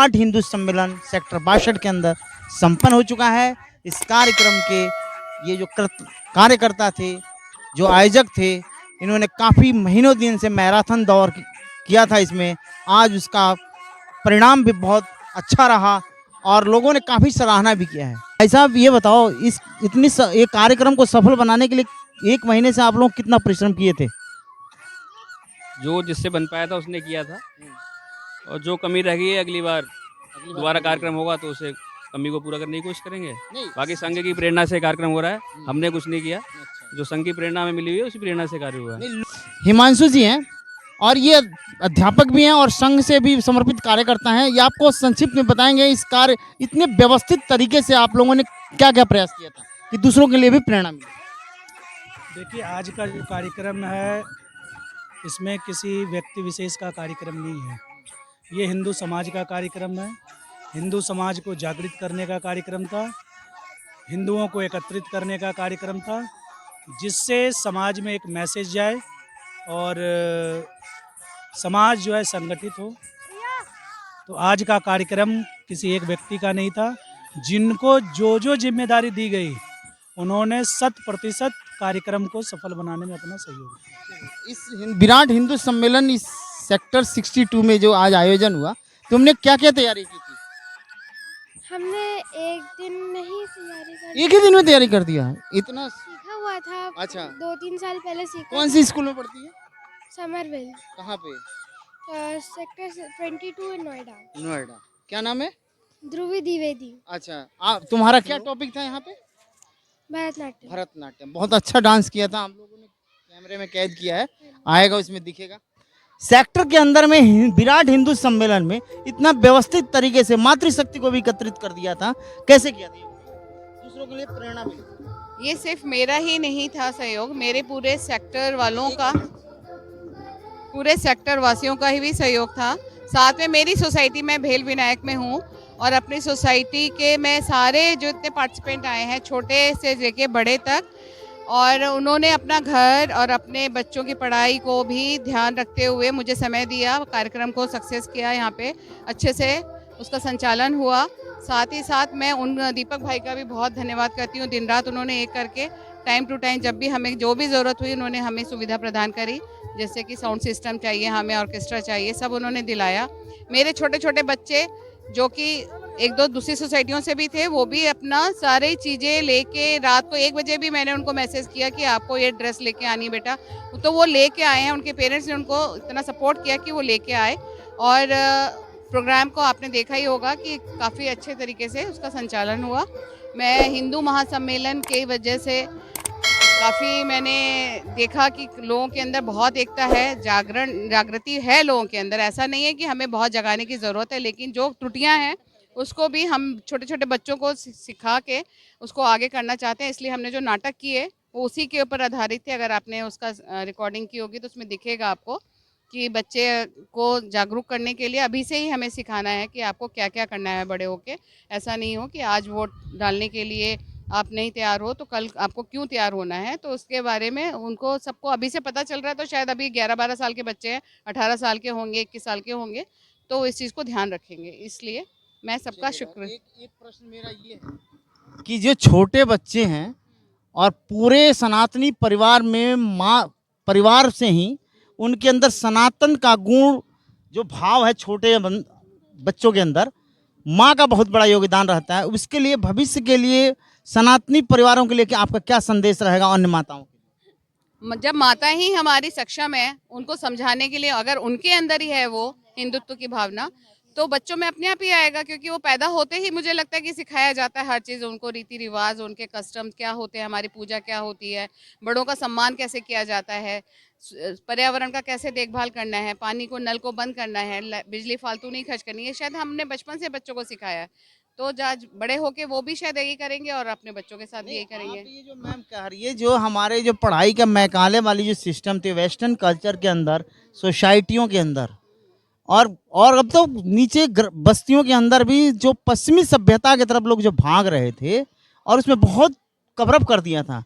विराट हिंदू सम्मेलन सेक्टर 62 के अंदर संपन्न हो चुका है। इस कार्यक्रम के ये जो कार्यकर्ता थे, जो आयोजक थे, इन्होंने काफ़ी महीनों दिन से मैराथन दौड़ किया था इसमें। आज उसका परिणाम भी बहुत अच्छा रहा और लोगों ने काफ़ी सराहना भी किया है। भाई साहब ये बताओ, इस ये कार्यक्रम को सफल बनाने के लिए 1 महीने से आप लोग कितना परिश्रम किए थे? जो जिससे बन पाया था उसने किया था, और जो कमी रह गई है अगली बार दोबारा कार्यक्रम होगा तो उसे कमी को पूरा करने की कोशिश करेंगे। बाकी संघ की प्रेरणा से कार्यक्रम हो रहा है, हमने कुछ नहीं किया। जो संघ की प्रेरणा हमें मिली हुई है उसी प्रेरणा से कार्य हुआ है। हिमांशु जी हैं और ये अध्यापक भी हैं और संघ से भी समर्पित कार्यकर्ता हैं। ये आपको संक्षिप्त में बताएंगे इस कार्य इतने व्यवस्थित तरीके से आप लोगों ने क्या क्या प्रयास किया था कि दूसरों के लिए भी प्रेरणा मिले? देखिए, आज का जो कार्यक्रम है इसमें किसी व्यक्ति विशेष का कार्यक्रम नहीं है। ये हिंदू समाज का कार्यक्रम है। हिंदू समाज को जागृत करने का कार्यक्रम था, हिंदुओं को एकत्रित करने का कार्यक्रम था, जिससे समाज में एक मैसेज जाए और समाज जो है संगठित हो। तो आज का कार्यक्रम किसी एक व्यक्ति का नहीं था। जिनको जो जिम्मेदारी दी गई उन्होंने 100% कार्यक्रम को सफल बनाने में अपना सहयोग दिया। इस विराट हिंदू सम्मेलन इस सेक्टर 62 में जो आज आयोजन हुआ, तुमने क्या क्या तैयारी की थी? हमने एक दिन नहीं तैयारी कर एक ही दिन में तैयारी कर दिया इतना? सीखा हुआ था। अच्छा। 2-3 साल पहले सीखा। कौन सी स्कूल में पढ़ती है? समरवेल, कहाँ पे? Sector 22 in Noida. नोएडा। क्या नाम है? ध्रुवी द्विवेदी। अच्छा, तुम्हारा क्या टॉपिक था यहाँ पे? भरतनाट्यम। भरतनाट्यम। बहुत अच्छा डांस किया था, हम लोगों ने कैमरे में कैद किया है, आएगा उसमें दिखेगा। सेक्टर के अंदर में विराट हिंदू सम्मेलन में इतना व्यवस्थित तरीके से मातृशक्ति को भी एकत्रित कर दिया था, कैसे किया था? दूसरों के लिए प्रेरणा मिली। ये सिर्फ मेरा ही नहीं था सहयोग, मेरे पूरे सेक्टर वालों का, पूरे सेक्टर वासियों का ही भी सहयोग था। साथ में मेरी सोसाइटी में भेल विनायक में हूँ और अपनी सोसाइटी के में सारे जो इतने पार्टिसिपेंट आए हैं, छोटे से लेके बड़े तक, और उन्होंने अपना घर और अपने बच्चों की पढ़ाई को भी ध्यान रखते हुए मुझे समय दिया, कार्यक्रम को सक्सेस किया, यहाँ पे अच्छे से उसका संचालन हुआ। साथ ही साथ मैं उन दीपक भाई का भी बहुत धन्यवाद करती हूँ। दिन रात उन्होंने एक करके टाइम टू टाइम जब भी हमें जो भी ज़रूरत हुई उन्होंने हमें सुविधा प्रदान करी। जैसे कि साउंड सिस्टम चाहिए, हमें ऑर्केस्ट्रा चाहिए, सब उन्होंने दिलाया। मेरे छोटे छोटे बच्चे जो कि 1-2 दूसरी सोसाइटियों से भी थे, वो भी अपना सारी चीज़ें लेके, रात को 1 बजे भी मैंने उनको मैसेज किया कि आपको ये ड्रेस लेके आनी है बेटा, तो वो लेके आए हैं। उनके पेरेंट्स ने उनको इतना सपोर्ट किया कि वो लेके आए। और प्रोग्राम को आपने देखा ही होगा कि काफ़ी अच्छे तरीके से उसका संचालन हुआ। मैं हिंदू महासम्मेलन की वजह से काफ़ी मैंने देखा कि लोगों के अंदर बहुत एकता है, जागृति है लोगों के अंदर। ऐसा नहीं है कि हमें बहुत जगाने की ज़रूरत है, लेकिन जो त्रुटियां हैं उसको भी हम छोटे छोटे बच्चों को सिखा के उसको आगे करना चाहते हैं। इसलिए हमने जो नाटक किए वो उसी के ऊपर आधारित थे। अगर आपने उसका रिकॉर्डिंग की होगी तो उसमें दिखेगा आपको कि बच्चे को जागरूक करने के लिए अभी से ही हमें सिखाना है कि आपको क्या क्या करना है बड़े होके। ऐसा नहीं हो कि आज वोट डालने के लिए आप नहीं तैयार हो तो कल आपको क्यों तैयार होना है। तो उसके बारे में उनको सबको अभी से पता चल रहा है। तो शायद अभी 11-12 साल के बच्चे हैं, 18 साल के होंगे, 21 साल के होंगे, तो इस चीज़ को ध्यान रखेंगे। इसलिए मैं सबका शुक्र। एक प्रश्न मेरा ये है कि जो छोटे बच्चे हैं और पूरे सनातनी परिवार में परिवार से ही उनके अंदर सनातन का गुण जो भाव है छोटे बच्चों के अंदर, माँ का बहुत बड़ा योगदान रहता है। उसके लिए भविष्य के लिए सनातनी परिवारों के लिए कि आपका क्या संदेश रहेगा अन्य माताओं के? जब माता ही हमारी सक्षम है उनको समझाने के लिए, अगर उनके अंदर ही है वो हिंदुत्व की भावना, तो बच्चों में अपने आप ही आएगा। क्योंकि वो पैदा होते ही मुझे लगता है कि सिखाया जाता है हर चीज़ उनको, रीति रिवाज, उनके कस्टम्स क्या होते हैं, हमारी पूजा क्या होती है, बड़ों का सम्मान कैसे किया जाता है, पर्यावरण का कैसे देखभाल करना है, पानी को, नल को बंद करना है, बिजली फालतू नहीं खर्च करनी है। शायद हमने बचपन से बच्चों को सिखाया है, तो आज बड़े होके वो भी शायद यही करेंगे और अपने बच्चों के साथ भी यही करेंगे। ये जो मैम कह रही है, जो हमारे जो पढ़ाई का मैकाले वाली जो सिस्टम थे वेस्टर्न कल्चर के अंदर, सोसाइटियों के अंदर और अब तो नीचे बस्तियों के अंदर भी जो पश्चिमी सभ्यता की तरफ लोग जो भाग रहे थे और उसमें बहुत कवरअप कर दिया था।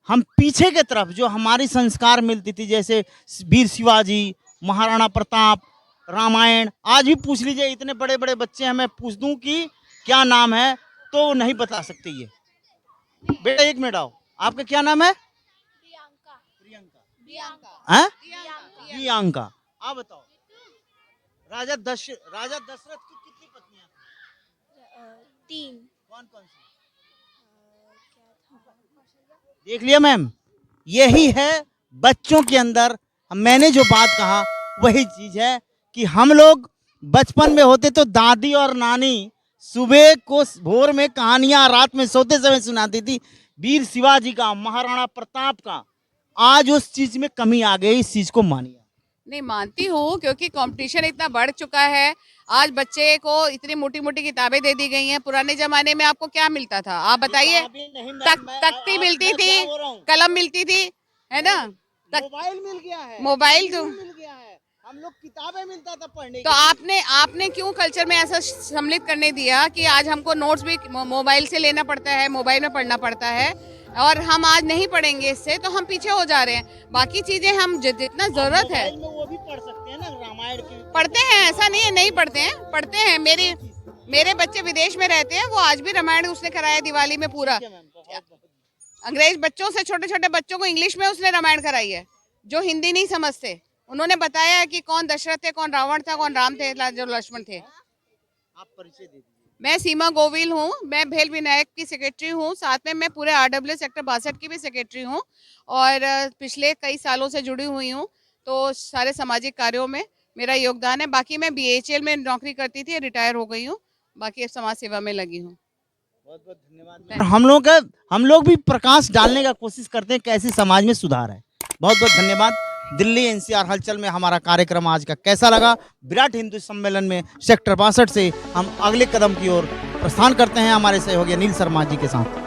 हम पीछे के तरफ जो हमारी संस्कार मिलती थी, जैसे वीर शिवाजी, महाराणा प्रताप, रामायण आज भी पूछ लीजिए, इतने बड़े बड़े बच्चे हैं, मैं पूछ दूं कि क्या नाम है तो वो नहीं बता सकते। ये बेटा एक मिनट आओ, आपका क्या नाम है? हैं? प्रियंका। आप बताओ, राजा दशरथ की कितनी पत्नियां थी? 3। कौन कौन सी? देख लिया मैम, यही है बच्चों के अंदर। मैंने जो बात कहा वही चीज है कि हम लोग बचपन में होते तो दादी और नानी सुबह को भोर में कहानियां रात में सोते समय सुनाती थी, वीर शिवाजी का, महाराणा प्रताप का। आज उस चीज में कमी आ गई, इस चीज को मानिए। नहीं मानती हूँ, क्योंकि कंपटीशन इतना बढ़ चुका है। आज बच्चे को इतनी मोटी मोटी किताबें दे दी गई हैं। पुराने जमाने में आपको क्या मिलता था, आप बताइए? तख्ती मिलती थी, कलम मिलती थी, है ना? मोबाइल मिल गया है, मोबाइल तो मिल गया है, हम लोग किताबें मिलता था पढ़ने तो आपने क्यों कल्चर में ऐसा सम्मिलित करने दिया कि आज हमको नोट्स भी मोबाइल से लेना पड़ता है, मोबाइल में पढ़ना पड़ता है, और हम आज नहीं पढ़ेंगे इससे तो हम पीछे हो जा रहे हैं। बाकी चीजें हम जितना जरूरत है में वो भी पढ़ सकते हैं ना, रामायण की पढ़ते हैं, ऐसा नहीं है नहीं पढ़ते हैं, पढ़ते हैं। मेरे बच्चे विदेश में रहते हैं, वो आज भी रामायण उसने कराया दिवाली में पूरा। अंग्रेज बच्चों से, छोटे छोटे बच्चों को इंग्लिश में उसने रामायण कराई है, जो हिंदी नहीं समझते। उन्होंने बताया है कि कौन दशरथ थे, कौन रावण था, कौन राम थे, जो लक्ष्मण थे। आप परिचय दे दीजिए। मैं सीमा गोविल हूँ, मैं भेल विनायक की सेक्रेटरी हूँ, साथ में मैं पूरे RW सेक्टर 62 की भी सेक्रेटरी हूँ, और पिछले कई सालों से जुड़ी हुई हूँ। तो सारे सामाजिक कार्यों में मेरा योगदान है। बाकी मैं BHL में नौकरी करती थी, रिटायर हो गई हूँ, बाकी अब समाज सेवा में लगी हूँ। बहुत बहुत धन्यवाद। हम लोग भी प्रकाश डालने का कोशिश करते हैं कैसे समाज में सुधार है। बहुत बहुत धन्यवाद। दिल्ली NCR हलचल में हमारा कार्यक्रम आज का कैसा लगा? विराट हिंदू सम्मेलन में सेक्टर 62 से हम अगले कदम की ओर प्रस्थान करते हैं हमारे सहयोगी अनिल शर्मा जी के साथ।